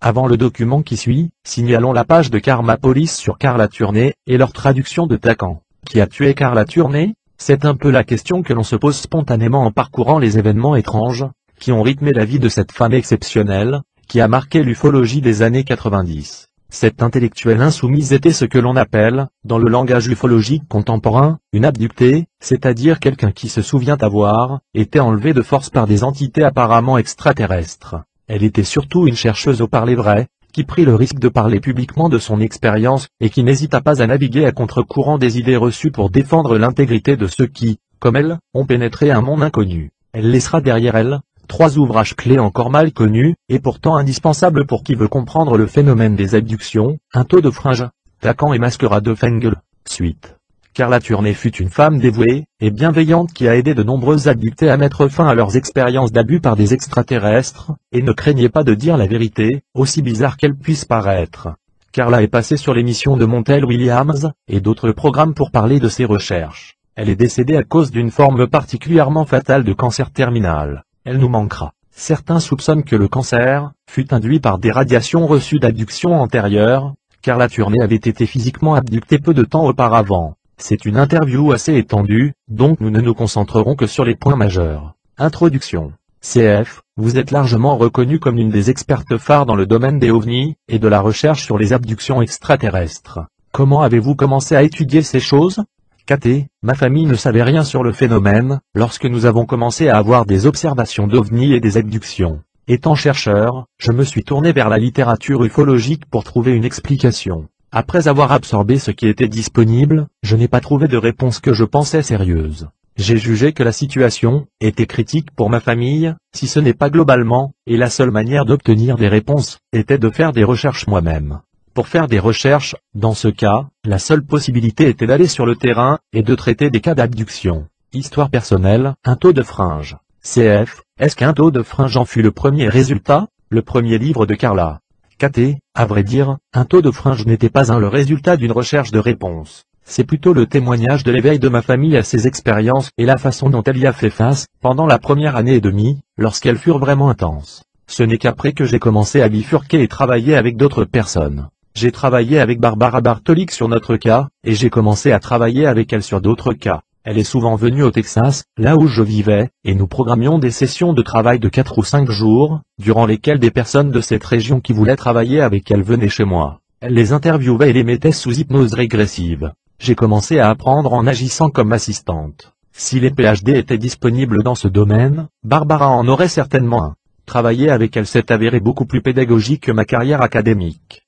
Avant le document qui suit, signalons la page de Karma Police sur Carla Tourné, et leur traduction de Takan. Qui a tué Carla Tourné? C'est un peu la question que l'on se pose spontanément en parcourant les événements étranges, qui ont rythmé la vie de cette femme exceptionnelle, qui a marqué l'ufologie des années 90. Cette intellectuelle insoumise était ce que l'on appelle, dans le langage ufologique contemporain, une abductée, c'est-à-dire quelqu'un qui se souvient avoir été enlevé de force par des entités apparemment extraterrestres. Elle était surtout une chercheuse au parler vrai, qui prit le risque de parler publiquement de son expérience, et qui n'hésita pas à naviguer à contre-courant des idées reçues pour défendre l'intégrité de ceux qui, comme elle, ont pénétré un monde inconnu. Elle laissera derrière elle 3 ouvrages clés encore mal connus, et pourtant indispensables pour qui veut comprendre le phénomène des abductions, Un taux de fringe, Takan et Masquerade de Fengel. Suite. Carla Tourné fut une femme dévouée et bienveillante qui a aidé de nombreuses abductées à mettre fin à leurs expériences d'abus par des extraterrestres, et ne craignait pas de dire la vérité, aussi bizarre qu'elle puisse paraître. Carla est passée sur l'émission de Montel Williams, et d'autres programmes pour parler de ses recherches. Elle est décédée à cause d'une forme particulièrement fatale de cancer terminal. Elle nous manquera. Certains soupçonnent que le cancer fut induit par des radiations reçues d'abductions antérieures. Carla Tourné avait été physiquement abductée peu de temps auparavant. C'est une interview assez étendue, donc nous ne nous concentrerons que sur les points majeurs. Introduction. CF, vous êtes largement reconnu comme une des expertes phares dans le domaine des ovnis, et de la recherche sur les abductions extraterrestres. Comment avez-vous commencé à étudier ces choses? KT, ma famille ne savait rien sur le phénomène, lorsque nous avons commencé à avoir des observations d'ovnis et des abductions. Étant chercheur, je me suis tourné vers la littérature ufologique pour trouver une explication. Après avoir absorbé ce qui était disponible, je n'ai pas trouvé de réponse que je pensais sérieuse. J'ai jugé que la situation était critique pour ma famille, si ce n'est pas globalement, et la seule manière d'obtenir des réponses était de faire des recherches moi-même. Pour faire des recherches, dans ce cas, la seule possibilité était d'aller sur le terrain et de traiter des cas d'abduction. Histoire personnelle, Un taux de fringe. CF, est-ce qu'Un taux de fringe en fut le premier résultat? Le premier livre de Carla. KT, à vrai dire, Un taux de fringe n'était pas le résultat d'une recherche de réponse. C'est plutôt le témoignage de l'éveil de ma famille à ses expériences et la façon dont elle y a fait face, pendant la première année et demie, lorsqu'elles furent vraiment intenses. Ce n'est qu'après que j'ai commencé à bifurquer et travailler avec d'autres personnes. J'ai travaillé avec Barbara Bartolic sur notre cas, et j'ai commencé à travailler avec elle sur d'autres cas. Elle est souvent venue au Texas, là où je vivais, et nous programmions des sessions de travail de 4 ou 5 jours, durant lesquelles des personnes de cette région qui voulaient travailler avec elle venaient chez moi. Elle les interviewait et les mettait sous hypnose régressive. J'ai commencé à apprendre en agissant comme assistante. Si les PhD étaient disponibles dans ce domaine, Barbara en aurait certainement un. Travailler avec elle s'est avéré beaucoup plus pédagogique que ma carrière académique.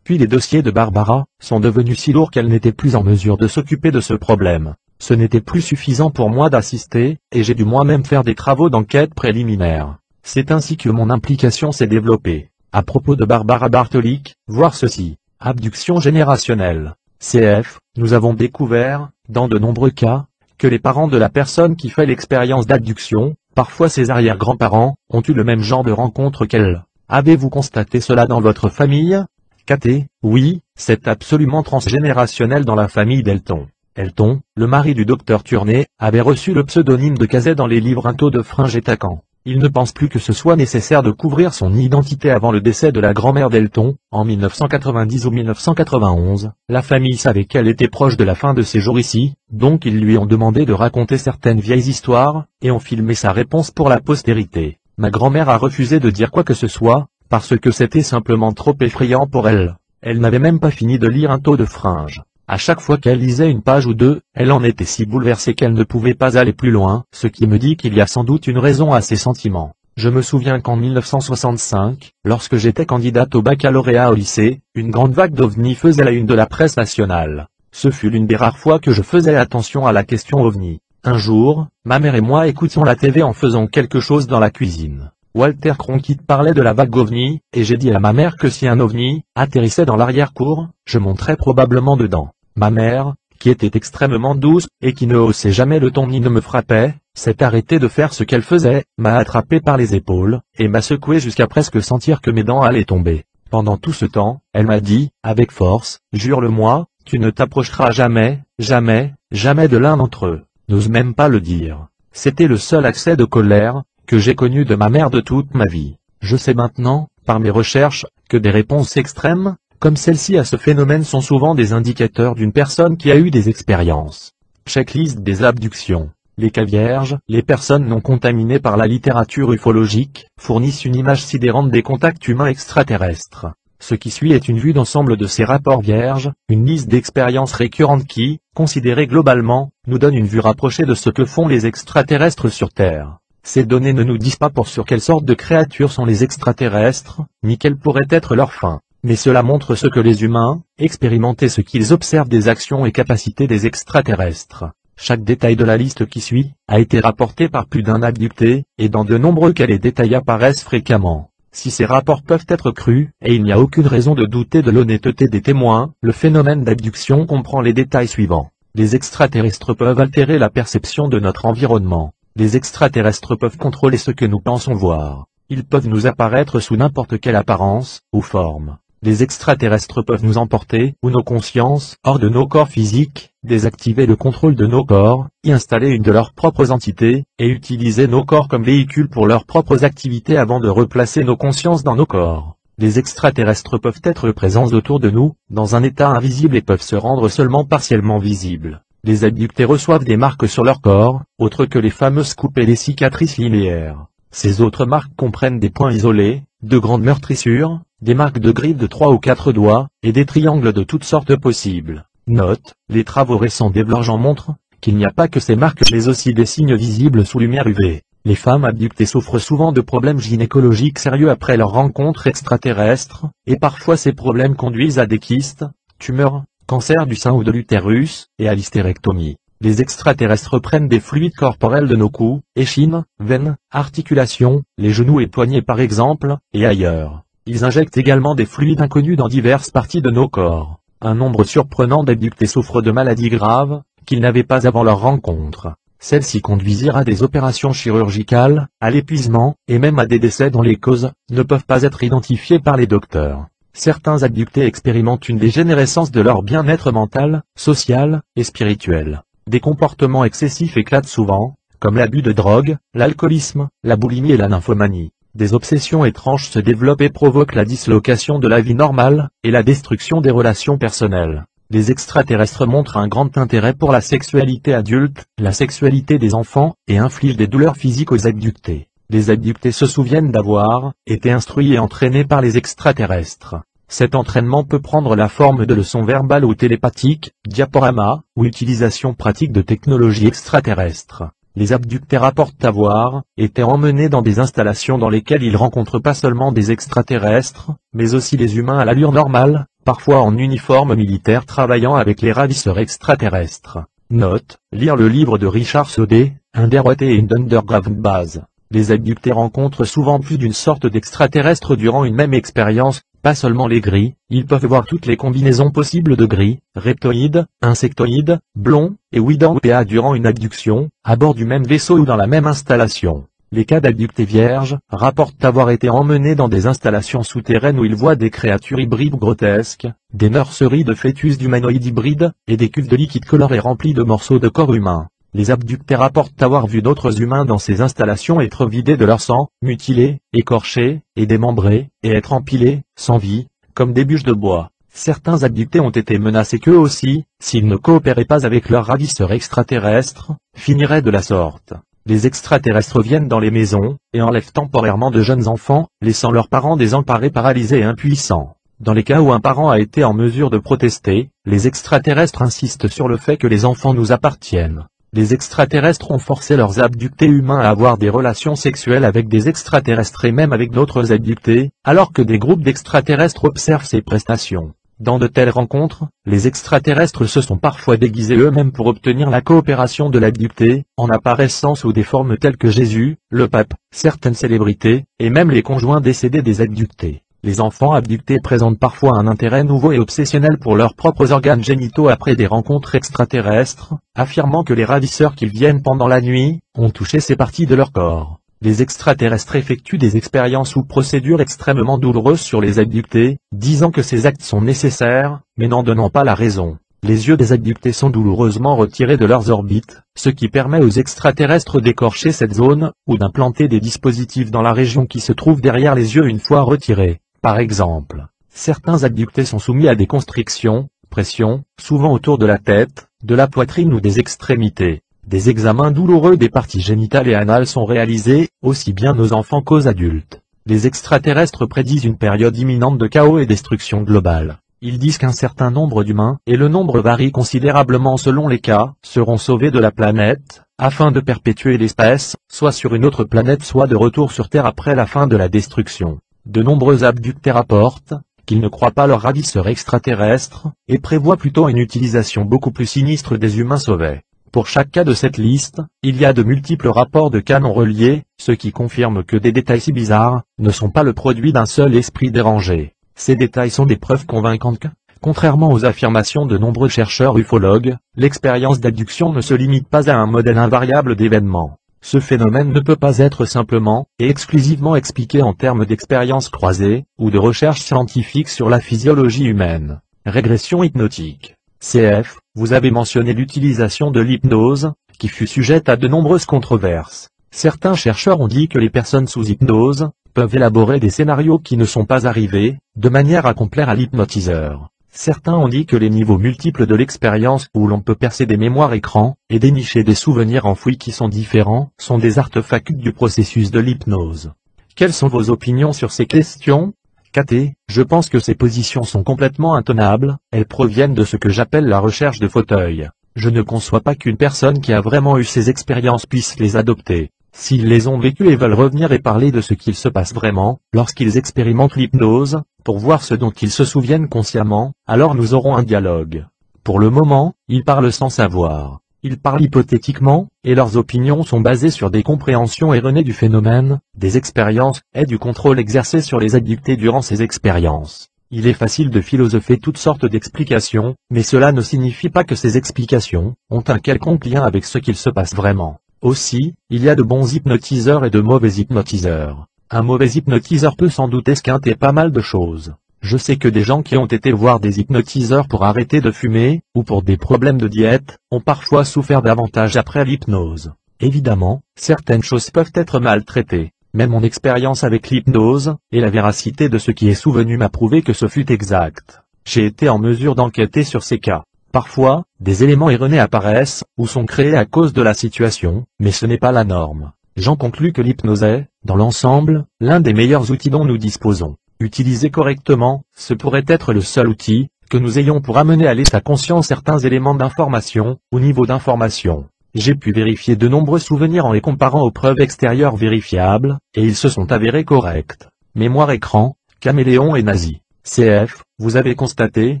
Puis les dossiers de Barbara sont devenus si lourds qu'elle n'était plus en mesure de s'occuper de ce problème. Ce n'était plus suffisant pour moi d'assister, et j'ai dû moi-même faire des travaux d'enquête préliminaires. C'est ainsi que mon implication s'est développée. À propos de Barbara Bartolic, voir ceci. Abduction générationnelle. CF, nous avons découvert, dans de nombreux cas, que les parents de la personne qui fait l'expérience d'abduction, parfois ses arrière-grands-parents, ont eu le même genre de rencontre qu'elle. Avez-vous constaté cela dans votre famille? KT, oui, c'est absolument transgénérationnel dans la famille d'Elton. Elton, le mari du docteur Tourné, avait reçu le pseudonyme de Cazet dans les livres Un taux de fringe et Takan. Il ne pense plus que ce soit nécessaire de couvrir son identité avant le décès de la grand-mère d'Elton, en 1990 ou 1991. La famille savait qu'elle était proche de la fin de ses jours ici, donc ils lui ont demandé de raconter certaines vieilles histoires, et ont filmé sa réponse pour la postérité. Ma grand-mère a refusé de dire quoi que ce soit, parce que c'était simplement trop effrayant pour elle. Elle n'avait même pas fini de lire Un taux de fringe. À chaque fois qu'elle lisait une page ou deux, elle en était si bouleversée qu'elle ne pouvait pas aller plus loin, ce qui me dit qu'il y a sans doute une raison à ses sentiments. Je me souviens qu'en 1965, lorsque j'étais candidate au baccalauréat au lycée, une grande vague d'ovnis faisait la une de la presse nationale. Ce fut l'une des rares fois que je faisais attention à la question ovni. Un jour, ma mère et moi écoutions la TV en faisant quelque chose dans la cuisine. Walter Cronkite parlait de la vague ovni, et j'ai dit à ma mère que si un ovni atterrissait dans l'arrière-cour, je monterais probablement dedans. Ma mère, qui était extrêmement douce, et qui ne haussait jamais le ton ni ne me frappait, s'est arrêtée de faire ce qu'elle faisait, m'a attrapé par les épaules, et m'a secoué jusqu'à presque sentir que mes dents allaient tomber. Pendant tout ce temps, elle m'a dit, avec force, jure-le-moi, tu ne t'approcheras jamais, jamais, jamais de l'un d'entre eux. N'ose même pas le dire. C'était le seul accès de colère que j'ai connu de ma mère de toute ma vie. Je sais maintenant par mes recherches, que des réponses extrêmes, comme celle-ci à ce phénomène sont souvent des indicateurs d'une personne qui a eu des expériences. Checklist des abductions. Les cas vierges, les personnes non contaminées par la littérature ufologique, fournissent une image sidérante des contacts humains extraterrestres. Ce qui suit est une vue d'ensemble de ces rapports vierges, une liste d'expériences récurrentes qui, considérées globalement, nous donne une vue rapprochée de ce que font les extraterrestres sur Terre. Ces données ne nous disent pas pour sûr quelle sorte de créatures sont les extraterrestres, ni quelle pourrait être leur fin. Mais cela montre ce que les humains, expérimenter ce qu'ils observent des actions et capacités des extraterrestres. Chaque détail de la liste qui suit, a été rapporté par plus d'un abducté, et dans de nombreux cas les détails apparaissent fréquemment. Si ces rapports peuvent être crus, et il n'y a aucune raison de douter de l'honnêteté des témoins, le phénomène d'abduction comprend les détails suivants. Les extraterrestres peuvent altérer la perception de notre environnement. Les extraterrestres peuvent contrôler ce que nous pensons voir. Ils peuvent nous apparaître sous n'importe quelle apparence, ou forme. Les extraterrestres peuvent nous emporter, ou nos consciences, hors de nos corps physiques, désactiver le contrôle de nos corps, y installer une de leurs propres entités, et utiliser nos corps comme véhicules pour leurs propres activités avant de replacer nos consciences dans nos corps. Les extraterrestres peuvent être présents autour de nous, dans un état invisible et peuvent se rendre seulement partiellement visibles. Les abductés reçoivent des marques sur leur corps, autres que les fameuses coupes et les cicatrices linéaires. Ces autres marques comprennent des points isolés, de grandes meurtrissures, des marques de griffes de 3 ou 4 doigts, et des triangles de toutes sortes possibles. Note, les travaux récents développent montrent qu'il n'y a pas que ces marques mais aussi des signes visibles sous lumière UV. Les femmes abductées souffrent souvent de problèmes gynécologiques sérieux après leur rencontre extraterrestre, et parfois ces problèmes conduisent à des kystes, tumeurs, cancer du sein ou de l'utérus, et à l'hystérectomie. Les extraterrestres prennent des fluides corporels de nos coups, échines, veines, articulations, les genoux et poignets par exemple, et ailleurs. Ils injectent également des fluides inconnus dans diverses parties de nos corps. Un nombre surprenant d'abductés souffrent de maladies graves, qu'ils n'avaient pas avant leur rencontre. Celles-ci conduisirent à des opérations chirurgicales, à l'épuisement, et même à des décès dont les causes ne peuvent pas être identifiées par les docteurs. Certains abductés expérimentent une dégénérescence de leur bien-être mental, social, et spirituel. Des comportements excessifs éclatent souvent, comme l'abus de drogue, l'alcoolisme, la boulimie et la nymphomanie. Des obsessions étranges se développent et provoquent la dislocation de la vie normale, et la destruction des relations personnelles. Les extraterrestres montrent un grand intérêt pour la sexualité adulte, la sexualité des enfants, et infligent des douleurs physiques aux abductés. Les abductés se souviennent d'avoir été instruits et entraînés par les extraterrestres. Cet entraînement peut prendre la forme de leçons verbales ou télépathiques, diaporamas, ou utilisation pratique de technologies extraterrestres. Les abductés rapportent avoir été emmenés dans des installations dans lesquelles ils rencontrent pas seulement des extraterrestres, mais aussi des humains à l'allure normale, parfois en uniforme militaire travaillant avec les ravisseurs extraterrestres. Note, lire le livre de Richard Sodé, Underwater in Underground Base. Les abductés rencontrent souvent plus d'une sorte d'extraterrestre durant une même expérience, pas seulement les gris, ils peuvent voir toutes les combinaisons possibles de gris, reptoïdes, insectoïdes, blonds, et Widang-PA durant une abduction, à bord du même vaisseau ou dans la même installation. Les cas d'abductés vierges rapportent avoir été emmenés dans des installations souterraines où ils voient des créatures hybrides grotesques, des nurseries de fœtus d'humanoïdes hybrides, et des cuves de liquide coloré remplis de morceaux de corps humains. Les abductés rapportent avoir vu d'autres humains dans ces installations être vidés de leur sang, mutilés, écorchés, et démembrés, et être empilés, sans vie, comme des bûches de bois. Certains abductés ont été menacés qu'eux aussi, s'ils ne coopéraient pas avec leurs ravisseurs extraterrestres, finiraient de la sorte. Les extraterrestres viennent dans les maisons, et enlèvent temporairement de jeunes enfants, laissant leurs parents désemparés, paralysés et impuissants. Dans les cas où un parent a été en mesure de protester, les extraterrestres insistent sur le fait que les enfants nous appartiennent. Les extraterrestres ont forcé leurs abductés humains à avoir des relations sexuelles avec des extraterrestres et même avec d'autres abductés, alors que des groupes d'extraterrestres observent ces prestations. Dans de telles rencontres, les extraterrestres se sont parfois déguisés eux-mêmes pour obtenir la coopération de l'abducté, en apparaissant sous des formes telles que Jésus, le pape, certaines célébrités, et même les conjoints décédés des abductés. Les enfants abductés présentent parfois un intérêt nouveau et obsessionnel pour leurs propres organes génitaux après des rencontres extraterrestres, affirmant que les ravisseurs qu'ils viennent pendant la nuit, ont touché ces parties de leur corps. Les extraterrestres effectuent des expériences ou procédures extrêmement douloureuses sur les abductés, disant que ces actes sont nécessaires, mais n'en donnant pas la raison. Les yeux des abductés sont douloureusement retirés de leurs orbites, ce qui permet aux extraterrestres d'écorcher cette zone, ou d'implanter des dispositifs dans la région qui se trouve derrière les yeux une fois retirés. Par exemple, certains abductés sont soumis à des constrictions, pressions, souvent autour de la tête, de la poitrine ou des extrémités. Des examens douloureux des parties génitales et anales sont réalisés, aussi bien aux enfants qu'aux adultes. Les extraterrestres prédisent une période imminente de chaos et destruction globale. Ils disent qu'un certain nombre d'humains, et le nombre varie considérablement selon les cas, seront sauvés de la planète, afin de perpétuer l'espèce, soit sur une autre planète soit de retour sur Terre après la fin de la destruction. De nombreux abductés rapportent qu'ils ne croient pas leurs ravisseurs extraterrestres, et prévoient plutôt une utilisation beaucoup plus sinistre des humains sauvés. Pour chaque cas de cette liste, il y a de multiples rapports de cas non reliés, ce qui confirme que des détails si bizarres ne sont pas le produit d'un seul esprit dérangé. Ces détails sont des preuves convaincantes que, contrairement aux affirmations de nombreux chercheurs ufologues, l'expérience d'abduction ne se limite pas à un modèle invariable d'événements. Ce phénomène ne peut pas être simplement et exclusivement expliqué en termes d'expériences croisées, ou de recherches scientifiques sur la physiologie humaine. Régression hypnotique. CF, vous avez mentionné l'utilisation de l'hypnose, qui fut sujette à de nombreuses controverses. Certains chercheurs ont dit que les personnes sous hypnose peuvent élaborer des scénarios qui ne sont pas arrivés, de manière à complaire à l'hypnotiseur. Certains ont dit que les niveaux multiples de l'expérience où l'on peut percer des mémoires écrans, et dénicher des souvenirs enfouis qui sont différents, sont des artefacts du processus de l'hypnose. Quelles sont vos opinions sur ces questions? KT, je pense que ces positions sont complètement intenables, elles proviennent de ce que j'appelle la recherche de fauteuil. Je ne conçois pas qu'une personne qui a vraiment eu ces expériences puisse les adopter. S'ils les ont vécues et veulent revenir et parler de ce qu'il se passe vraiment, lorsqu'ils expérimentent l'hypnose, pour voir ce dont ils se souviennent consciemment, alors nous aurons un dialogue. Pour le moment, ils parlent sans savoir. Ils parlent hypothétiquement, et leurs opinions sont basées sur des compréhensions erronées du phénomène, des expériences, et du contrôle exercé sur les abductés durant ces expériences. Il est facile de philosopher toutes sortes d'explications, mais cela ne signifie pas que ces explications ont un quelconque lien avec ce qu'il se passe vraiment. Aussi, il y a de bons hypnotiseurs et de mauvais hypnotiseurs. Un mauvais hypnotiseur peut sans doute esquinter pas mal de choses. Je sais que des gens qui ont été voir des hypnotiseurs pour arrêter de fumer, ou pour des problèmes de diète, ont parfois souffert davantage après l'hypnose. Évidemment, certaines choses peuvent être mal traitées, mais mon expérience avec l'hypnose, et la véracité de ce qui est souvenu m'a prouvé que ce fut exact. J'ai été en mesure d'enquêter sur ces cas. Parfois, des éléments erronés apparaissent, ou sont créés à cause de la situation, mais ce n'est pas la norme. J'en conclus que l'hypnose est, dans l'ensemble, l'un des meilleurs outils dont nous disposons. Utilisé correctement, ce pourrait être le seul outil que nous ayons pour amener à l'état conscient certains éléments d'information, ou niveau d'information. J'ai pu vérifier de nombreux souvenirs en les comparant aux preuves extérieures vérifiables, et ils se sont avérés corrects. Mémoire écran, caméléon et nazi. CF, vous avez constaté,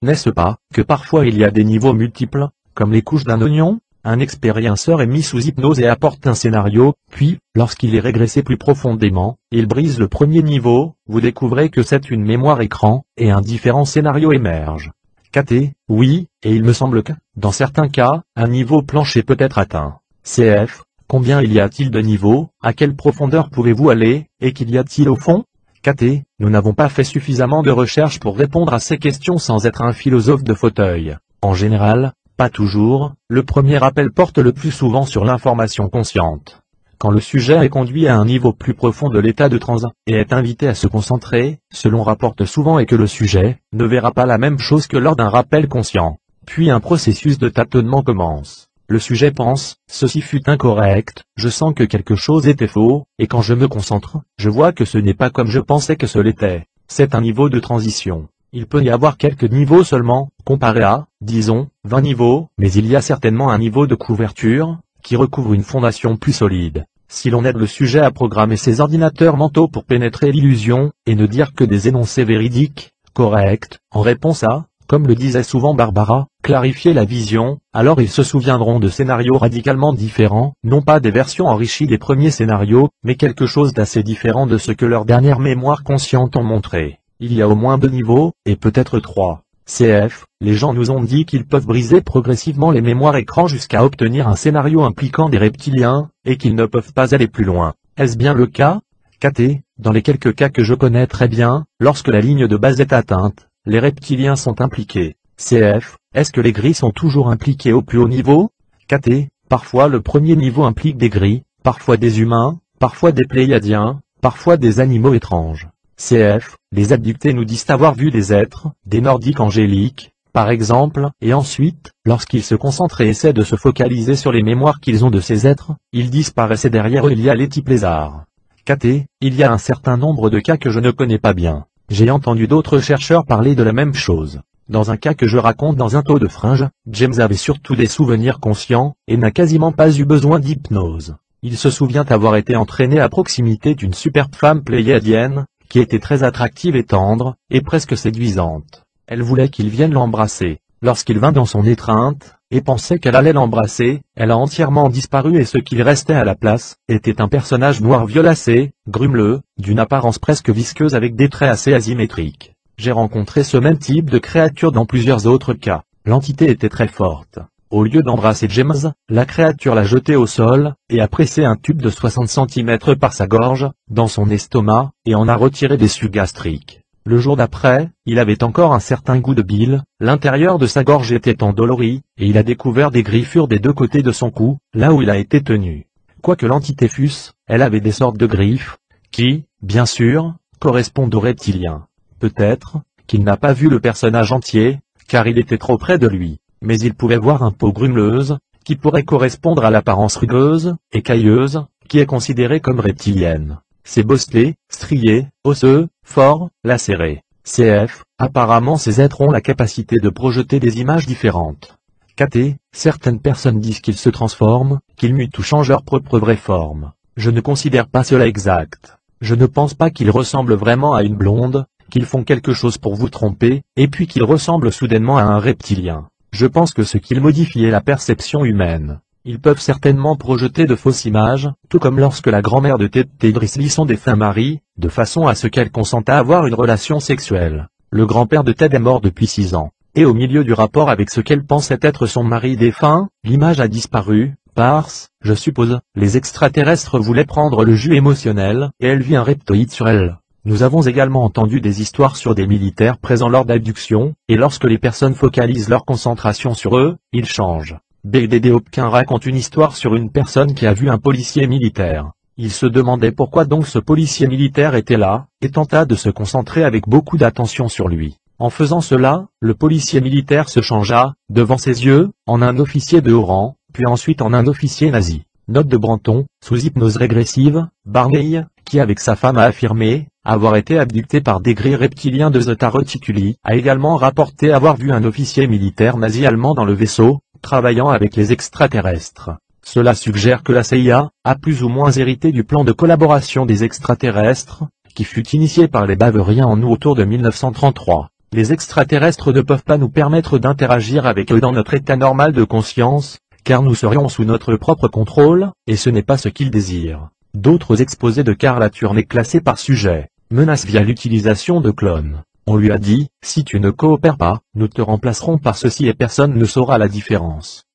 n'est-ce pas, que parfois il y a des niveaux multiples, comme les couches d'un oignon? Un expérienceur est mis sous hypnose et apporte un scénario, puis, lorsqu'il est régressé plus profondément, il brise le premier niveau, vous découvrez que c'est une mémoire écran, et un différent scénario émerge. KT, oui, et il me semble que, dans certains cas, un niveau plancher peut être atteint. CF, combien il y a-t-il de niveaux, à quelle profondeur pouvez-vous aller, et qu'il y a-t-il au fond? KT, nous n'avons pas fait suffisamment de recherches pour répondre à ces questions sans être un philosophe de fauteuil. En général, pas toujours, le premier appel porte le plus souvent sur l'information consciente. Quand le sujet est conduit à un niveau plus profond de l'état de transe, et est invité à se concentrer, ce l'on rapporte souvent est que le sujet ne verra pas la même chose que lors d'un rappel conscient. Puis un processus de tâtonnement commence. Le sujet pense, ceci fut incorrect, je sens que quelque chose était faux, et quand je me concentre, je vois que ce n'est pas comme je pensais que ce l'était. C'est un niveau de transition. Il peut y avoir quelques niveaux seulement, comparé à, disons, 20 niveaux, mais il y a certainement un niveau de couverture, qui recouvre une fondation plus solide. Si l'on aide le sujet à programmer ses ordinateurs mentaux pour pénétrer l'illusion, et ne dire que des énoncés véridiques, corrects, en réponse à, comme le disait souvent Barbara, clarifier la vision, alors ils se souviendront de scénarios radicalement différents, non pas des versions enrichies des premiers scénarios, mais quelque chose d'assez différent de ce que leurs dernières mémoires conscientes ont montré. Il y a au moins 2 niveaux, et peut-être 3. CF, les gens nous ont dit qu'ils peuvent briser progressivement les mémoires écrans jusqu'à obtenir un scénario impliquant des reptiliens, et qu'ils ne peuvent pas aller plus loin. Est-ce bien le cas? KT, dans les quelques cas que je connais très bien, lorsque la ligne de base est atteinte, les reptiliens sont impliqués. CF, Est-ce que les gris sont toujours impliqués au plus haut niveau? KT, parfois le premier niveau implique des gris, parfois des humains, parfois des Pléiadiens, parfois des animaux étranges. CF, les abductés nous disent avoir vu des êtres, des nordiques angéliques, par exemple, et ensuite, lorsqu'ils se concentrent et essaient de se focaliser sur les mémoires qu'ils ont de ces êtres, ils disparaissent et derrière eux il y a les types lézards. KT, il y a un certain nombre de cas que je ne connais pas bien. J'ai entendu d'autres chercheurs parler de la même chose. Dans un cas que je raconte dans un taux de fringe, James avait surtout des souvenirs conscients, et n'a quasiment pas eu besoin d'hypnose. Il se souvient avoir été entraîné à proximité d'une superbe femme pléiadienne, qui était très attractive et tendre, et presque séduisante. Elle voulait qu'il vienne l'embrasser. Lorsqu'il vint dans son étreinte, et pensait qu'elle allait l'embrasser, elle a entièrement disparu et ce qu'il restait à la place, était un personnage noir violacé, grumeleux, d'une apparence presque visqueuse avec des traits assez asymétriques. J'ai rencontré ce même type de créature dans plusieurs autres cas. L'entité était très forte. Au lieu d'embrasser James, la créature l'a jeté au sol, et a pressé un tube de 60 cm par sa gorge, dans son estomac, et en a retiré des sucs gastriques. Le jour d'après, il avait encore un certain goût de bile, l'intérieur de sa gorge était endolori, et il a découvert des griffures des deux côtés de son cou, là où il a été tenu. Quoique l'entité fût, elle avait des sortes de griffes, qui, bien sûr, correspondent aux reptiliens. Peut-être, qu'il n'a pas vu le personnage entier, car il était trop près de lui, mais il pouvait voir un peau grumeleuse, qui pourrait correspondre à l'apparence rugueuse, écailleuse, qui est considérée comme reptilienne. C'est bosselé, strié, osseux, fort, lacéré. CF, apparemment ces êtres ont la capacité de projeter des images différentes. KT, certaines personnes disent qu'ils se transforment, qu'ils mutent ou changent leur propre vraie forme. Je ne considère pas cela exact. Je ne pense pas qu'ils ressemblent vraiment à une blonde, qu'ils font quelque chose pour vous tromper, et puis qu'ils ressemblent soudainement à un reptilien. Je pense que ce qu'ils modifient est la perception humaine. Ils peuvent certainement projeter de fausses images, tout comme lorsque la grand-mère de Ted lit son défunt mari, de façon à ce qu'elle consente à avoir une relation sexuelle. Le grand-père de Ted est mort depuis 6 ans, et au milieu du rapport avec ce qu'elle pensait être son mari défunt, l'image a disparu, parce, je suppose, les extraterrestres voulaient prendre le jus émotionnel, et elle vit un reptoïde sur elle. Nous avons également entendu des histoires sur des militaires présents lors d'abductions, et lorsque les personnes focalisent leur concentration sur eux, ils changent. BDD Hopkins raconte une histoire sur une personne qui a vu un policier militaire. Il se demandait pourquoi donc ce policier militaire était là, et tenta de se concentrer avec beaucoup d'attention sur lui. En faisant cela, le policier militaire se changea, devant ses yeux, en un officier de haut rang, puis ensuite en un officier nazi. Note de Branton, sous hypnose régressive, Barney, qui avec sa femme a affirmé avoir été abducté par des gris reptiliens de Zeta Reticuli, a également rapporté avoir vu un officier militaire nazi allemand dans le vaisseau, travaillant avec les extraterrestres. Cela suggère que la CIA a plus ou moins hérité du plan de collaboration des extraterrestres, qui fut initié par les Bavariens en août autour de 1933. Les extraterrestres ne peuvent pas nous permettre d'interagir avec eux dans notre état normal de conscience, car nous serions sous notre propre contrôle, et ce n'est pas ce qu'ils désirent. D'autres exposés de Karl Latuerne classés par sujet, menace via l'utilisation de clones. On lui a dit, si tu ne coopères pas, nous te remplacerons par ceci et personne ne saura la différence.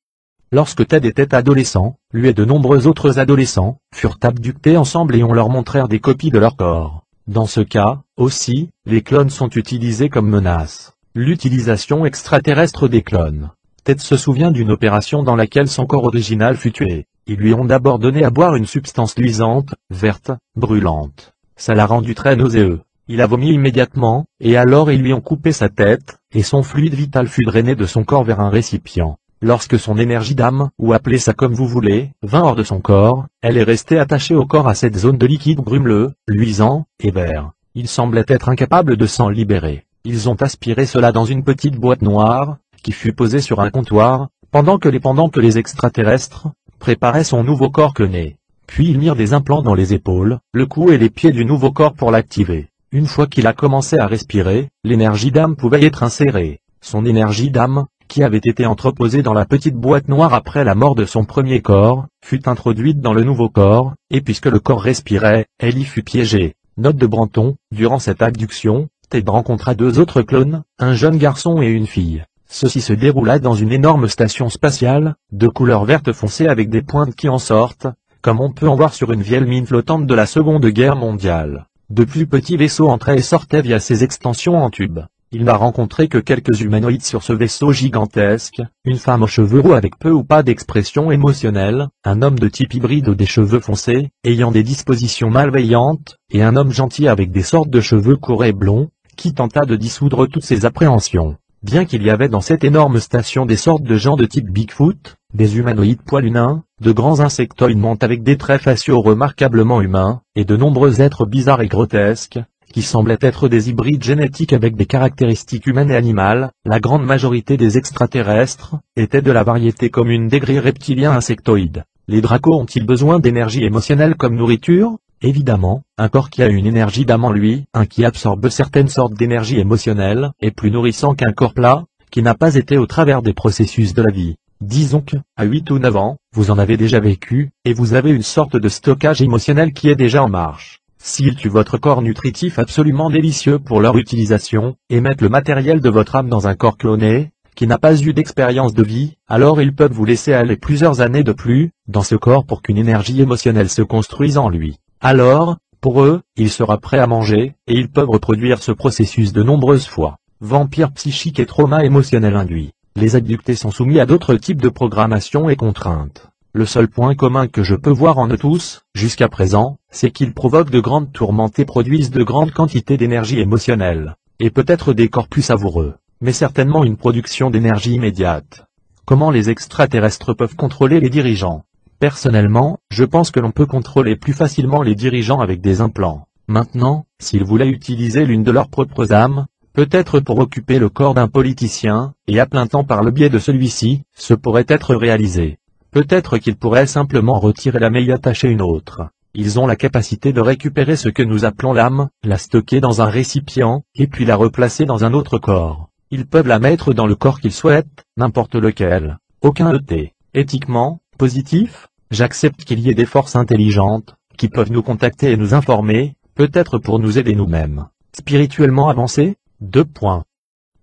Lorsque Ted était adolescent, lui et de nombreux autres adolescents, furent abductés ensemble et on leur montrèrent des copies de leur corps. Dans ce cas, aussi, les clones sont utilisés comme menace. L'utilisation extraterrestre des clones. Ted se souvient d'une opération dans laquelle son corps original fut tué. Ils lui ont d'abord donné à boire une substance luisante, verte, brûlante. Ça l'a rendu très nauséeux. Il a vomi immédiatement, et alors ils lui ont coupé sa tête, et son fluide vital fut drainé de son corps vers un récipient. Lorsque son énergie d'âme, ou appelez ça comme vous voulez, vint hors de son corps, elle est restée attachée au corps à cette zone de liquide grumeleux, luisant, et vert. Il semblait être incapable de s'en libérer. Ils ont aspiré cela dans une petite boîte noire, qui fut posée sur un comptoir, pendant que les extraterrestres préparaient son nouveau corps cloné. Puis ils mirent des implants dans les épaules, le cou et les pieds du nouveau corps pour l'activer. Une fois qu'il a commencé à respirer, l'énergie d'âme pouvait y être insérée. Son énergie d'âme, qui avait été entreposée dans la petite boîte noire après la mort de son premier corps, fut introduite dans le nouveau corps, et puisque le corps respirait, elle y fut piégée. Note de Branton, durant cette abduction, Ted rencontra 2 autres clones, un jeune garçon et une fille. Ceci se déroula dans une énorme station spatiale, de couleur verte foncée avec des pointes qui en sortent, comme on peut en voir sur une vieille mine flottante de la Seconde Guerre mondiale. De plus petits vaisseaux entraient et sortaient via ces extensions en tube. il n'a rencontré que quelques humanoïdes sur ce vaisseau gigantesque, une femme aux cheveux roux avec peu ou pas d'expression émotionnelle, un homme de type hybride aux des cheveux foncés, ayant des dispositions malveillantes, et un homme gentil avec des sortes de cheveux courts et blonds, qui tenta de dissoudre toutes ses appréhensions. Bien qu'il y avait dans cette énorme station des sortes de gens de type Bigfoot, des humanoïdes poilus nains, de grands insectoïdes montent avec des traits faciaux remarquablement humains, et de nombreux êtres bizarres et grotesques, qui semblaient être des hybrides génétiques avec des caractéristiques humaines et animales, la grande majorité des extraterrestres, étaient de la variété commune des gris reptiliens insectoïdes. Les dracos ont-ils besoin d'énergie émotionnelle comme nourriture? Évidemment, un corps qui a une énergie d'âme en lui, un qui absorbe certaines sortes d'énergie émotionnelle, est plus nourrissant qu'un corps plat, qui n'a pas été au travers des processus de la vie. Disons que, à 8 ou 9 ans, vous en avez déjà vécu, et vous avez une sorte de stockage émotionnel qui est déjà en marche. S'ils tuent votre corps nutritif absolument délicieux pour leur utilisation, et mettent le matériel de votre âme dans un corps cloné, qui n'a pas eu d'expérience de vie, alors ils peuvent vous laisser aller plusieurs années de plus, dans ce corps pour qu'une énergie émotionnelle se construise en lui. Alors, pour eux, il sera prêt à manger, et ils peuvent reproduire ce processus de nombreuses fois. Vampire psychique et trauma émotionnel induit. Les abductés sont soumis à d'autres types de programmation et contraintes. Le seul point commun que je peux voir en eux tous, jusqu'à présent, c'est qu'ils provoquent de grandes tourmentes et produisent de grandes quantités d'énergie émotionnelle. Et peut-être des corps plus savoureux, mais certainement une production d'énergie immédiate. Comment les extraterrestres peuvent contrôler les dirigeants? Personnellement, je pense que l'on peut contrôler plus facilement les dirigeants avec des implants. Maintenant, s'ils voulaient utiliser l'une de leurs propres âmes, peut-être pour occuper le corps d'un politicien, et à plein temps par le biais de celui-ci, ce pourrait être réalisé. Peut-être qu'ils pourraient simplement retirer l'âme et y attacher une autre. Ils ont la capacité de récupérer ce que nous appelons l'âme, la stocker dans un récipient, et puis la replacer dans un autre corps. Ils peuvent la mettre dans le corps qu'ils souhaitent, n'importe lequel. Aucun ET. Éthiquement, positif, j'accepte qu'il y ait des forces intelligentes, qui peuvent nous contacter et nous informer, peut-être pour nous aider nous-mêmes. Spirituellement avancés? 2 points.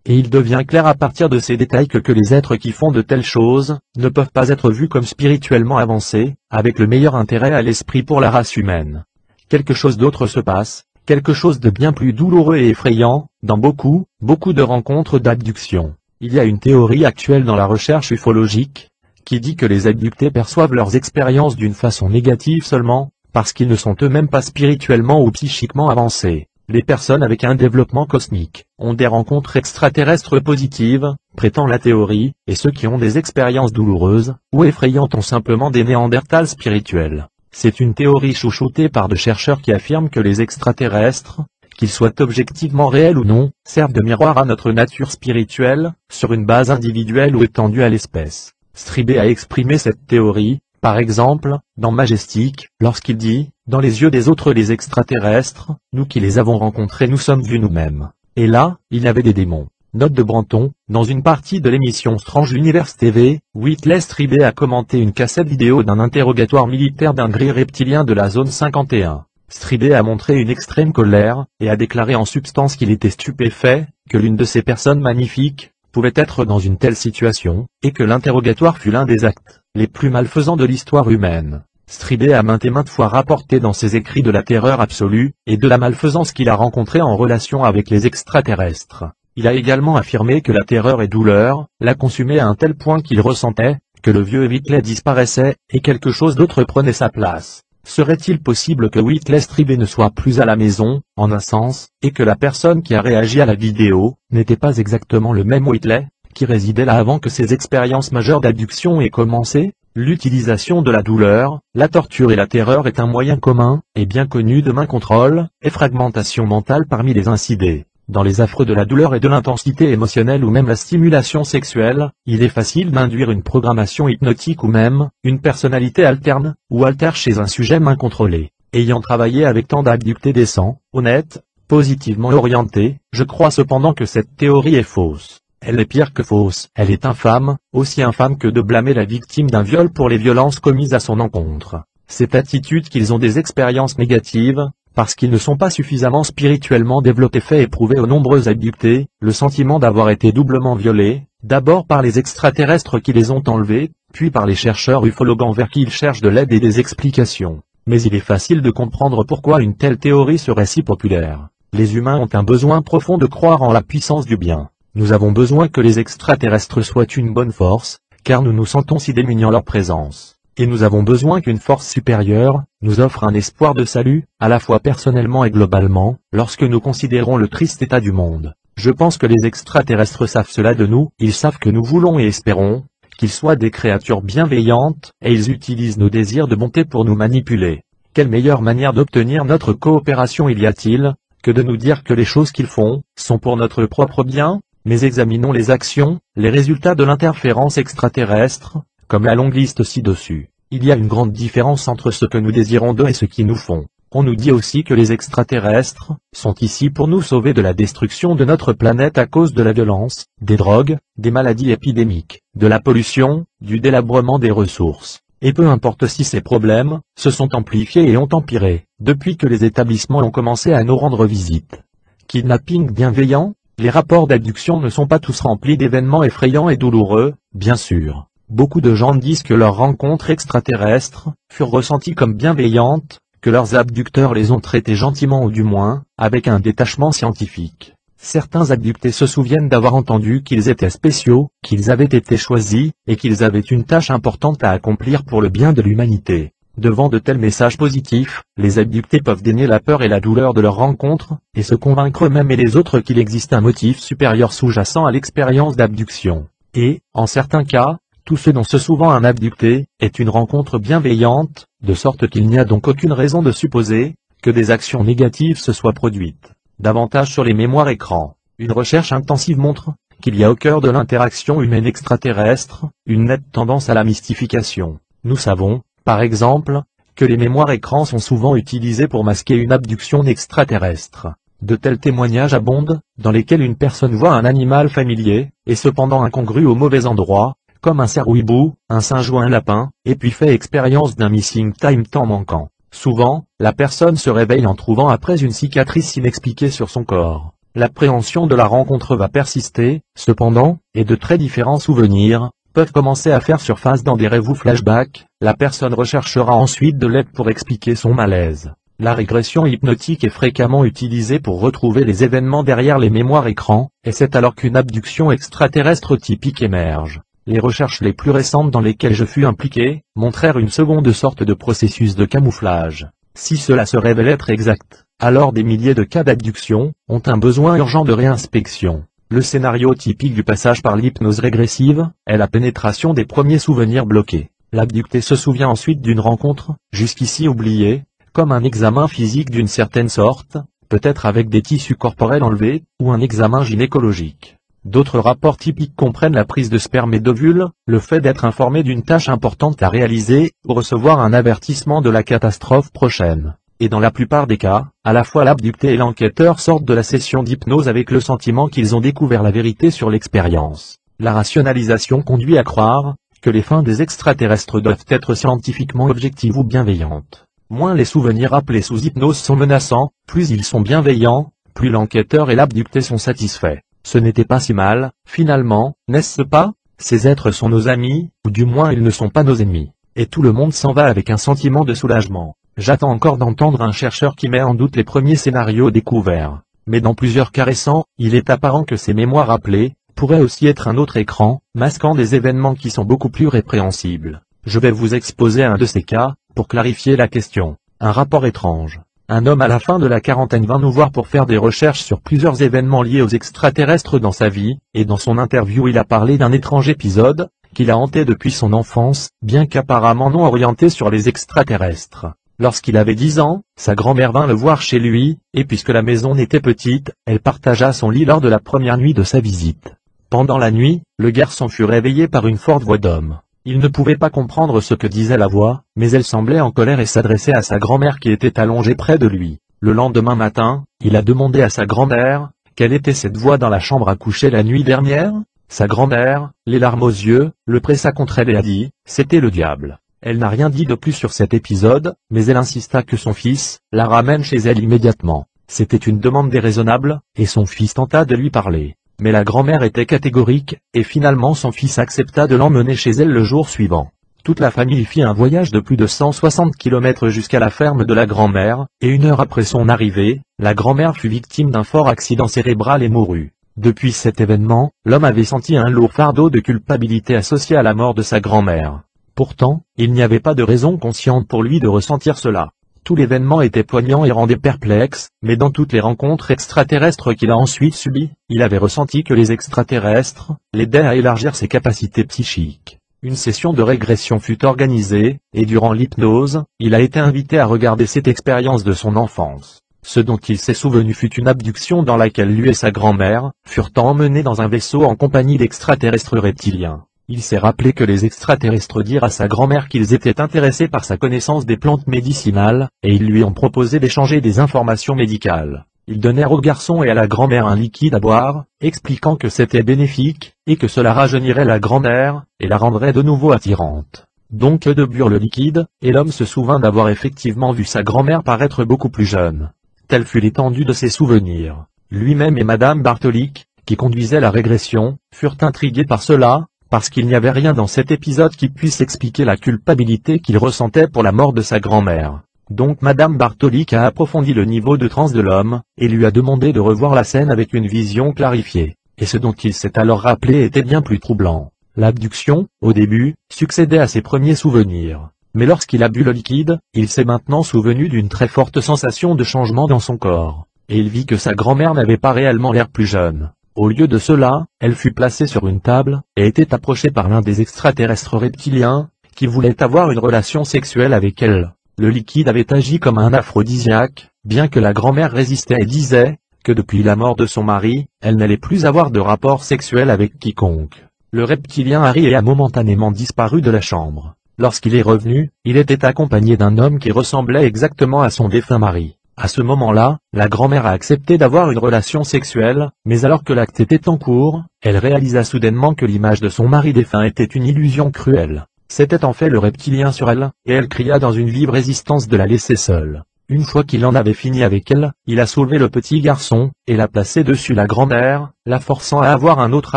Et il devient clair à partir de ces détails que les êtres qui font de telles choses, ne peuvent pas être vus comme spirituellement avancés, avec le meilleur intérêt à l'esprit pour la race humaine. Quelque chose d'autre se passe, quelque chose de bien plus douloureux et effrayant, dans beaucoup de rencontres d'abduction. Il y a une théorie actuelle dans la recherche ufologique, qui dit que les abductés perçoivent leurs expériences d'une façon négative seulement, parce qu'ils ne sont eux-mêmes pas spirituellement ou psychiquement avancés. Les personnes avec un développement cosmique ont des rencontres extraterrestres positives, prétend la théorie, et ceux qui ont des expériences douloureuses ou effrayantes ont simplement des néandertals spirituels. C'est une théorie chouchoutée par de chercheurs qui affirment que les extraterrestres, qu'ils soient objectivement réels ou non, servent de miroir à notre nature spirituelle, sur une base individuelle ou étendue à l'espèce. Stribé a exprimé cette théorie, par exemple, dans Majestic, lorsqu'il dit « Dans les yeux des autres les extraterrestres, nous qui les avons rencontrés nous sommes vus nous-mêmes. » Et là, il y avait des démons. Note de Branton, dans une partie de l'émission Strange Universe TV, Whitley Stribé a commenté une cassette vidéo d'un interrogatoire militaire d'un gris reptilien de la zone 51. Stribé a montré une extrême colère, et a déclaré en substance qu'il était stupéfait, que l'une de ces personnes magnifiques, pouvait être dans une telle situation, et que l'interrogatoire fut l'un des actes les plus malfaisants de l'histoire humaine. Stribé a maintes et maintes fois rapporté dans ses écrits de la terreur absolue, et de la malfaisance qu'il a rencontrée en relation avec les extraterrestres. Il a également affirmé que la terreur et douleur, la consumaient à un tel point qu'il ressentait, que le vieux Whitley disparaissait, et quelque chose d'autre prenait sa place. Serait-il possible que Whitley Stribé ne soit plus à la maison, en un sens, et que la personne qui a réagi à la vidéo, n'était pas exactement le même Whitley, qui résidait là avant que ces expériences majeures d'abduction aient commencé? L'utilisation de la douleur, la torture et la terreur est un moyen commun, et bien connu de mind control, et fragmentation mentale parmi les incidés. Dans les affres de la douleur et de l'intensité émotionnelle ou même la stimulation sexuelle, il est facile d'induire une programmation hypnotique ou même, une personnalité alterne, ou altère chez un sujet mind contrôlé. Ayant travaillé avec tant d'abductés décents, honnêtes, positivement orientés, je crois cependant que cette théorie est fausse. Elle est pire que fausse, elle est infâme, aussi infâme que de blâmer la victime d'un viol pour les violences commises à son encontre. Cette attitude qu'ils ont des expériences négatives, parce qu'ils ne sont pas suffisamment spirituellement développés fait éprouver aux nombreux abductés, le sentiment d'avoir été doublement violés, d'abord par les extraterrestres qui les ont enlevés, puis par les chercheurs ufologues envers qui ils cherchent de l'aide et des explications. Mais il est facile de comprendre pourquoi une telle théorie serait si populaire. Les humains ont un besoin profond de croire en la puissance du bien. Nous avons besoin que les extraterrestres soient une bonne force, car nous nous sentons si démunis en leur présence. Et nous avons besoin qu'une force supérieure nous offre un espoir de salut, à la fois personnellement et globalement, lorsque nous considérons le triste état du monde. Je pense que les extraterrestres savent cela de nous, ils savent que nous voulons et espérons qu'ils soient des créatures bienveillantes, et ils utilisent nos désirs de bonté pour nous manipuler. Quelle meilleure manière d'obtenir notre coopération y a-t-il, que de nous dire que les choses qu'ils font sont pour notre propre bien? Mais examinons les actions, les résultats de l'interférence extraterrestre, comme la longue liste ci-dessus. Il y a une grande différence entre ce que nous désirons d'eux et ce qu'ils nous font. On nous dit aussi que les extraterrestres sont ici pour nous sauver de la destruction de notre planète à cause de la violence, des drogues, des maladies épidémiques, de la pollution, du délabrement des ressources. Et peu importe si ces problèmes se sont amplifiés et ont empiré, depuis que les établissements ont commencé à nous rendre visite. Kidnapping bienveillant, les rapports d'abduction ne sont pas tous remplis d'événements effrayants et douloureux, bien sûr. Beaucoup de gens disent que leurs rencontres extraterrestres furent ressenties comme bienveillantes, que leurs abducteurs les ont traités gentiment ou du moins, avec un détachement scientifique. Certains abductés se souviennent d'avoir entendu qu'ils étaient spéciaux, qu'ils avaient été choisis, et qu'ils avaient une tâche importante à accomplir pour le bien de l'humanité. Devant de tels messages positifs, les abductés peuvent dénier la peur et la douleur de leur rencontre, et se convaincre eux-mêmes et les autres qu'il existe un motif supérieur sous-jacent à l'expérience d'abduction. Et, en certains cas, tout ce dont se souvient un abducté, est une rencontre bienveillante, de sorte qu'il n'y a donc aucune raison de supposer que des actions négatives se soient produites. Davantage sur les mémoires écrans. Une recherche intensive montre qu'il y a au cœur de l'interaction humaine extraterrestre, une nette tendance à la mystification. Nous savons, par exemple, que les mémoires écrans sont souvent utilisées pour masquer une abduction extraterrestre. De tels témoignages abondent, dans lesquels une personne voit un animal familier, et cependant incongru au mauvais endroit, comme un cerf ou hibou, un singe ou un lapin, et puis fait expérience d'un missing time temps manquant. Souvent, la personne se réveille en trouvant après une cicatrice inexpliquée sur son corps. L'appréhension de la rencontre va persister, cependant, et de très différents souvenirs peuvent commencer à faire surface dans des rêves ou flashbacks. La personne recherchera ensuite de l'aide pour expliquer son malaise. La régression hypnotique est fréquemment utilisée pour retrouver les événements derrière les mémoires écrans, et c'est alors qu'une abduction extraterrestre typique émerge. Les recherches les plus récentes dans lesquelles je fus impliqué montrèrent une seconde sorte de processus de camouflage. Si cela se révèle être exact, alors des milliers de cas d'abduction ont un besoin urgent de réinspection. Le scénario typique du passage par l'hypnose régressive est la pénétration des premiers souvenirs bloqués. L'abducté se souvient ensuite d'une rencontre, jusqu'ici oubliée, comme un examen physique d'une certaine sorte, peut-être avec des tissus corporels enlevés, ou un examen gynécologique. D'autres rapports typiques comprennent la prise de sperme et d'ovules, le fait d'être informé d'une tâche importante à réaliser, ou recevoir un avertissement de la catastrophe prochaine. Et dans la plupart des cas, à la fois l'abducté et l'enquêteur sortent de la session d'hypnose avec le sentiment qu'ils ont découvert la vérité sur l'expérience. La rationalisation conduit à croire que les fins des extraterrestres doivent être scientifiquement objectives ou bienveillantes. Moins les souvenirs rappelés sous hypnose sont menaçants, plus ils sont bienveillants, plus l'enquêteur et l'abducté sont satisfaits. Ce n'était pas si mal, finalement, n'est-ce pas? Ces êtres sont nos amis, ou du moins ils ne sont pas nos ennemis. Et tout le monde s'en va avec un sentiment de soulagement. J'attends encore d'entendre un chercheur qui met en doute les premiers scénarios découverts. Mais dans plusieurs cas récents, il est apparent que ces mémoires rappelées pourraient aussi être un autre écran, masquant des événements qui sont beaucoup plus répréhensibles. Je vais vous exposer un de ces cas, pour clarifier la question. Un rapport étrange. Un homme à la fin de la quarantaine vint nous voir pour faire des recherches sur plusieurs événements liés aux extraterrestres dans sa vie, et dans son interview il a parlé d'un étrange épisode, qu'il a hanté depuis son enfance, bien qu'apparemment non orienté sur les extraterrestres. Lorsqu'il avait 10 ans, sa grand-mère vint le voir chez lui, et puisque la maison n'était petite, elle partagea son lit lors de la première nuit de sa visite. Pendant la nuit, le garçon fut réveillé par une forte voix d'homme. Il ne pouvait pas comprendre ce que disait la voix, mais elle semblait en colère et s'adressait à sa grand-mère qui était allongée près de lui. Le lendemain matin, il a demandé à sa grand-mère quelle était cette voix dans la chambre à coucher la nuit dernière. Sa grand-mère, les larmes aux yeux, le pressa contre elle et a dit « C'était le diable ». Elle n'a rien dit de plus sur cet épisode, mais elle insista que son fils la ramène chez elle immédiatement. C'était une demande déraisonnable, et son fils tenta de lui parler. Mais la grand-mère était catégorique, et finalement son fils accepta de l'emmener chez elle le jour suivant. Toute la famille fit un voyage de plus de 160 km jusqu'à la ferme de la grand-mère, et 1 heure après son arrivée, la grand-mère fut victime d'un fort accident cérébral et mourut. Depuis cet événement, l'homme avait senti un lourd fardeau de culpabilité associé à la mort de sa grand-mère. Pourtant, il n'y avait pas de raison consciente pour lui de ressentir cela. Tout l'événement était poignant et rendait perplexe, mais dans toutes les rencontres extraterrestres qu'il a ensuite subies, il avait ressenti que les extraterrestres l'aidaient à élargir ses capacités psychiques. Une session de régression fut organisée, et durant l'hypnose, il a été invité à regarder cette expérience de son enfance. Ce dont il s'est souvenu fut une abduction dans laquelle lui et sa grand-mère furent emmenés dans un vaisseau en compagnie d'extraterrestres reptiliens. Il s'est rappelé que les extraterrestres dirent à sa grand-mère qu'ils étaient intéressés par sa connaissance des plantes médicinales, et ils lui ont proposé d'échanger des informations médicales. Ils donnèrent au garçon et à la grand-mère un liquide à boire, expliquant que c'était bénéfique, et que cela rajeunirait la grand-mère, et la rendrait de nouveau attirante. Donc de burent le liquide, et l'homme se souvint d'avoir effectivement vu sa grand-mère paraître beaucoup plus jeune. Telle fut l'étendue de ses souvenirs. Lui-même et Madame Bartolique, qui conduisait la régression, furent intrigués par cela, parce qu'il n'y avait rien dans cet épisode qui puisse expliquer la culpabilité qu'il ressentait pour la mort de sa grand-mère. Donc Madame Bartolique a approfondi le niveau de transe de l'homme, et lui a demandé de revoir la scène avec une vision clarifiée. Et ce dont il s'est alors rappelé était bien plus troublant. L'abduction, au début, succédait à ses premiers souvenirs. Mais lorsqu'il a bu le liquide, il s'est maintenant souvenu d'une très forte sensation de changement dans son corps. Et il vit que sa grand-mère n'avait pas réellement l'air plus jeune. Au lieu de cela, elle fut placée sur une table, et était approchée par l'un des extraterrestres reptiliens, qui voulait avoir une relation sexuelle avec elle. Le liquide avait agi comme un aphrodisiaque, bien que la grand-mère résistait et disait que depuis la mort de son mari, elle n'allait plus avoir de rapport sexuel avec quiconque. Le reptilien a ri et a momentanément disparu de la chambre. Lorsqu'il est revenu, il était accompagné d'un homme qui ressemblait exactement à son défunt mari. À ce moment-là, la grand-mère a accepté d'avoir une relation sexuelle, mais alors que l'acte était en cours, elle réalisa soudainement que l'image de son mari défunt était une illusion cruelle. C'était en fait le reptilien sur elle, et elle cria dans une vive résistance de la laisser seule. Une fois qu'il en avait fini avec elle, il a soulevé le petit garçon, et l'a placé dessus la grand-mère, la forçant à avoir un autre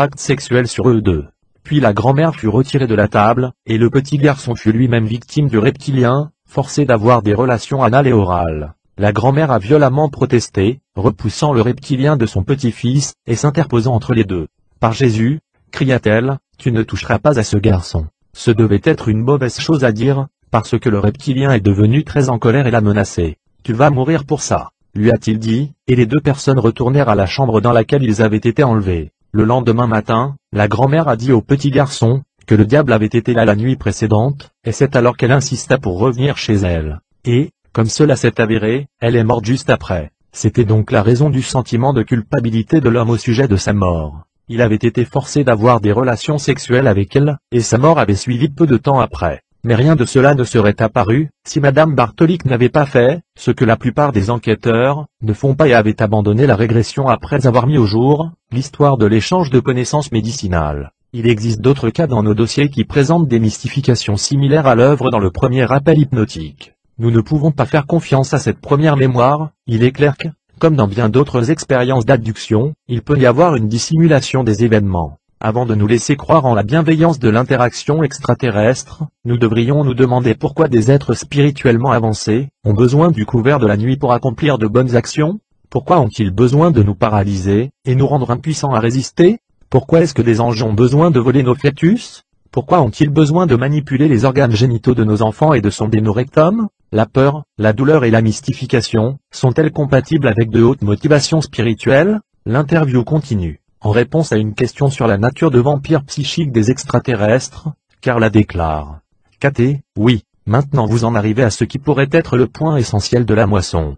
acte sexuel sur eux deux. Puis la grand-mère fut retirée de la table, et le petit garçon fut lui-même victime du reptilien, forcé d'avoir des relations anales et orales. La grand-mère a violemment protesté, repoussant le reptilien de son petit-fils, et s'interposant entre les deux. « Par Jésus, cria-t-elle, tu ne toucheras pas à ce garçon. » Ce devait être une mauvaise chose à dire, parce que le reptilien est devenu très en colère et l'a menacé. « Tu vas mourir pour ça », lui a-t-il dit, et les deux personnes retournèrent à la chambre dans laquelle ils avaient été enlevés. Le lendemain matin, la grand-mère a dit au petit garçon que le diable avait été là la nuit précédente, et c'est alors qu'elle insista pour revenir chez elle. Et, comme cela s'est avéré, elle est morte juste après. C'était donc la raison du sentiment de culpabilité de l'homme au sujet de sa mort. Il avait été forcé d'avoir des relations sexuelles avec elle, et sa mort avait suivi peu de temps après. Mais rien de cela ne serait apparu, si Madame Bartolique n'avait pas fait, ce que la plupart des enquêteurs ne font pas et avait abandonné la régression après avoir mis au jour, l'histoire de l'échange de connaissances médicinales. Il existe d'autres cas dans nos dossiers qui présentent des mystifications similaires à l'œuvre dans le premier appel hypnotique. Nous ne pouvons pas faire confiance à cette première mémoire, il est clair que, comme dans bien d'autres expériences d'abduction, il peut y avoir une dissimulation des événements. Avant de nous laisser croire en la bienveillance de l'interaction extraterrestre, nous devrions nous demander pourquoi des êtres spirituellement avancés ont besoin du couvert de la nuit pour accomplir de bonnes actions. Pourquoi ont-ils besoin de nous paralyser et nous rendre impuissants à résister? Pourquoi est-ce que des anges ont besoin de voler nos fœtus? Pourquoi ont-ils besoin de manipuler les organes génitaux de nos enfants et de sonder nos rectums? La peur, la douleur et la mystification sont-elles compatibles avec de hautes motivations spirituelles? L'interview continue. En réponse à une question sur la nature de vampire psychique des extraterrestres, Carla déclare. KT, oui, maintenant vous en arrivez à ce qui pourrait être le point essentiel de la moisson.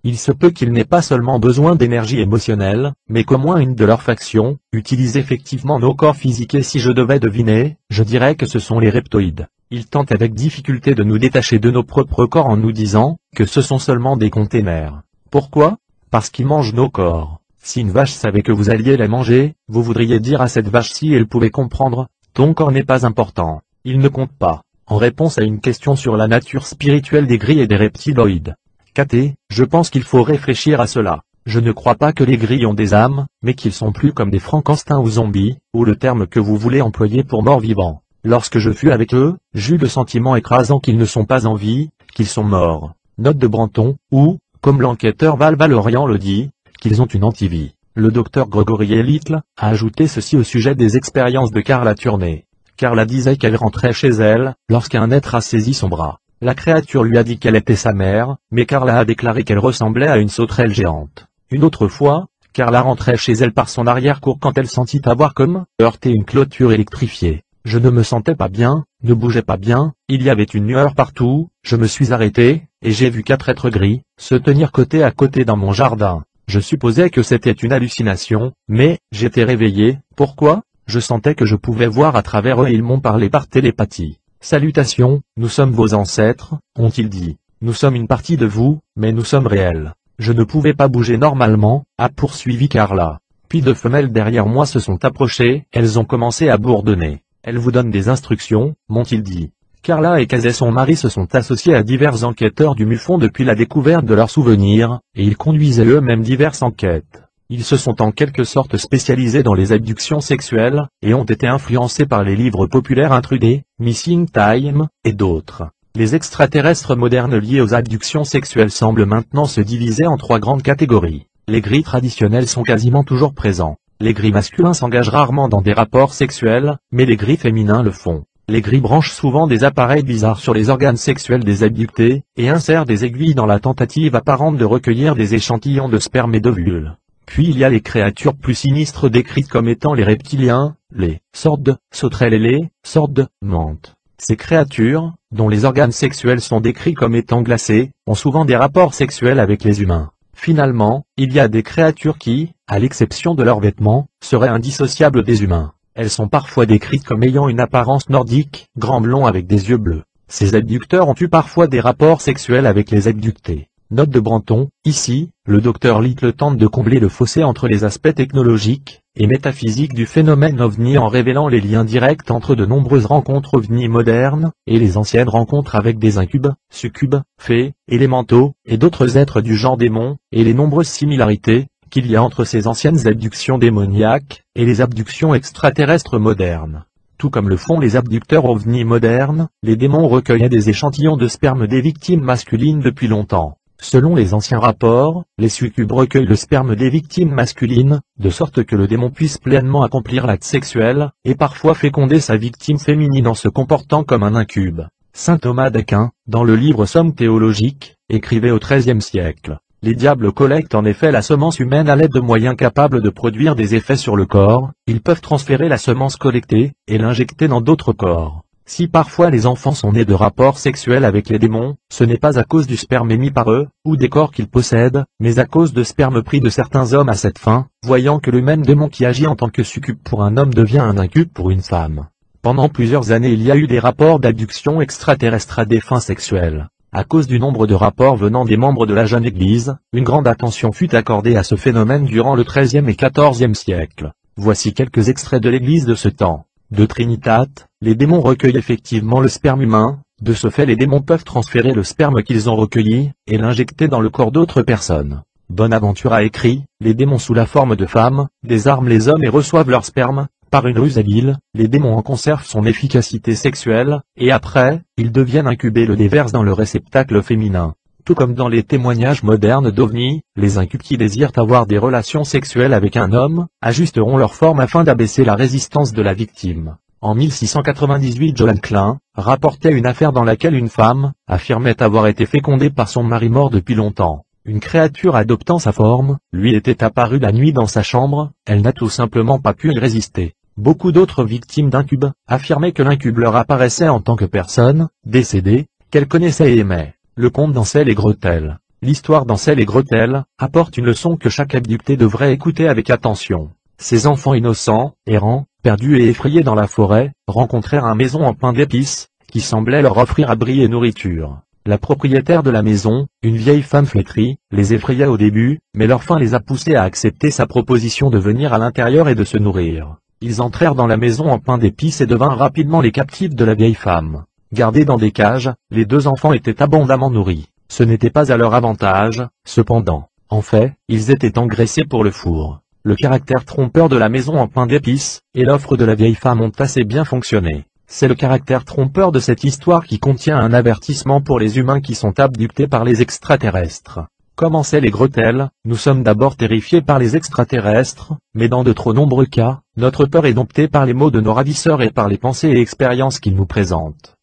Il se peut qu'ils n'aient pas seulement besoin d'énergie émotionnelle, mais qu'au moins une de leurs factions utilise effectivement nos corps physiques et si je devais deviner, je dirais que ce sont les reptoïdes. Ils tentent avec difficulté de nous détacher de nos propres corps en nous disant que ce sont seulement des containers. Pourquoi? Parce qu'ils mangent nos corps. Si une vache savait que vous alliez la manger, vous voudriez dire à cette vache si elle pouvait comprendre, ton corps n'est pas important, il ne compte pas. En réponse à une question sur la nature spirituelle des grilles et des reptiloïdes. KT, je pense qu'il faut réfléchir à cela. Je ne crois pas que les grilles ont des âmes, mais qu'ils sont plus comme des Frankenstein ou zombies, ou le terme que vous voulez employer pour morts vivants. Lorsque je fus avec eux, j'eus le sentiment écrasant qu'ils ne sont pas en vie, qu'ils sont morts. Note de Branton, ou, comme l'enquêteur Val Valorian le dit, qu'ils ont une antivie. Le docteur Gregory Elittle a ajouté ceci au sujet des expériences de Carla Turney. Carla disait qu'elle rentrait chez elle, lorsqu'un être a saisi son bras. La créature lui a dit qu'elle était sa mère, mais Carla a déclaré qu'elle ressemblait à une sauterelle géante. Une autre fois, Carla rentrait chez elle par son arrière-cour quand elle sentit avoir comme heurté une clôture électrifiée. Je ne me sentais pas bien, ne bougeais pas bien, il y avait une lueur partout, je me suis arrêté, et j'ai vu 4 êtres gris, se tenir côté à côté dans mon jardin. Je supposais que c'était une hallucination, mais, j'étais réveillé, pourquoi? Je sentais que je pouvais voir à travers eux et ils m'ont parlé par télépathie. Salutations, nous sommes vos ancêtres, ont-ils dit. Nous sommes une partie de vous, mais nous sommes réels. Je ne pouvais pas bouger normalement, a poursuivi Carla. Puis 2 femelles derrière moi se sont approchées, elles ont commencé à bourdonner. Elles vous donnent des instructions, m'ont-ils dit. Carla et Casey son mari se sont associés à divers enquêteurs du MUFON depuis la découverte de leurs souvenirs, et ils conduisaient eux-mêmes diverses enquêtes. Ils se sont en quelque sorte spécialisés dans les abductions sexuelles, et ont été influencés par les livres populaires Intrudés, Missing Time, et d'autres. Les extraterrestres modernes liés aux abductions sexuelles semblent maintenant se diviser en 3 grandes catégories. Les gris traditionnels sont quasiment toujours présents. Les gris masculins s'engagent rarement dans des rapports sexuels, mais les gris féminins le font. Les gris branchent souvent des appareils bizarres sur les organes sexuels des abductés, et insèrent des aiguilles dans la tentative apparente de recueillir des échantillons de sperme et d'ovules. Puis il y a les créatures plus sinistres décrites comme étant les reptiliens, les sortes de sauterelles et les sortes de mantes. Ces créatures, dont les organes sexuels sont décrits comme étant glacés, ont souvent des rapports sexuels avec les humains. Finalement, il y a des créatures qui, à l'exception de leurs vêtements, seraient indissociables des humains. Elles sont parfois décrites comme ayant une apparence nordique, grands blonds avec des yeux bleus. Ces abducteurs ont eu parfois des rapports sexuels avec les abductés. Note de Branton, ici, le docteur Little tente de combler le fossé entre les aspects technologiques et métaphysiques du phénomène OVNI en révélant les liens directs entre de nombreuses rencontres OVNI modernes et les anciennes rencontres avec des incubes, succubes, fées, élémentaux et d'autres êtres du genre démon, et les nombreuses similarités qu'il y a entre ces anciennes abductions démoniaques et les abductions extraterrestres modernes. Tout comme le font les abducteurs OVNI modernes, les démons recueillaient des échantillons de sperme des victimes masculines depuis longtemps. Selon les anciens rapports, les succubes recueillent le sperme des victimes masculines, de sorte que le démon puisse pleinement accomplir l'acte sexuel, et parfois féconder sa victime féminine en se comportant comme un incube. Saint Thomas d'Aquin, dans le livre Somme théologique, écrivait au XIIIe siècle. Les diables collectent en effet la semence humaine à l'aide de moyens capables de produire des effets sur le corps, ils peuvent transférer la semence collectée, et l'injecter dans d'autres corps. Si parfois les enfants sont nés de rapports sexuels avec les démons, ce n'est pas à cause du sperme émis par eux, ou des corps qu'ils possèdent, mais à cause de sperme pris de certains hommes à cette fin, voyant que le même démon qui agit en tant que succube pour un homme devient un incube pour une femme. Pendant plusieurs années il y a eu des rapports d'abduction extraterrestre à des fins sexuelles. À cause du nombre de rapports venant des membres de la jeune Église, une grande attention fut accordée à ce phénomène durant le XIIIe et XIVe siècle. Voici quelques extraits de l'Église de ce temps. De Trinitate, les démons recueillent effectivement le sperme humain, de ce fait les démons peuvent transférer le sperme qu'ils ont recueilli, et l'injecter dans le corps d'autres personnes. Bonaventure a écrit, les démons sous la forme de femmes, désarment les hommes et reçoivent leur sperme, par une ruse habile, les démons en conservent son efficacité sexuelle, et après, ils deviennent incubés et le déversent dans le réceptacle féminin. Tout comme dans les témoignages modernes d'OVNI, les incubes qui désirent avoir des relations sexuelles avec un homme, ajusteront leur forme afin d'abaisser la résistance de la victime. En 1698 Joan Klein rapportait une affaire dans laquelle une femme affirmait avoir été fécondée par son mari mort depuis longtemps. Une créature adoptant sa forme, lui était apparue la nuit dans sa chambre, elle n'a tout simplement pas pu y résister. Beaucoup d'autres victimes d'incubes affirmaient que l'incube leur apparaissait en tant que personne décédée, qu'elle connaissait et aimait. Le conte d'Ansel et Gretel. L'histoire d'Ansel et Gretel apporte une leçon que chaque abducté devrait écouter avec attention. Ces enfants innocents, errants, perdus et effrayés dans la forêt, rencontrèrent un maison en pain d'épices, qui semblait leur offrir abri et nourriture. La propriétaire de la maison, une vieille femme flétrie, les effraya au début, mais leur faim les a poussés à accepter sa proposition de venir à l'intérieur et de se nourrir. Ils entrèrent dans la maison en pain d'épices et devinrent rapidement les captifs de la vieille femme. Gardés dans des cages, les 2 enfants étaient abondamment nourris. Ce n'était pas à leur avantage, cependant. En fait, ils étaient engraissés pour le four. Le caractère trompeur de la maison en pain d'épices, et l'offre de la vieille femme ont assez bien fonctionné. C'est le caractère trompeur de cette histoire qui contient un avertissement pour les humains qui sont abductés par les extraterrestres. Comme Ansel et Gretel, nous sommes d'abord terrifiés par les extraterrestres, mais dans de trop nombreux cas, notre peur est domptée par les mots de nos ravisseurs et par les pensées et expériences qu'ils nous présentent.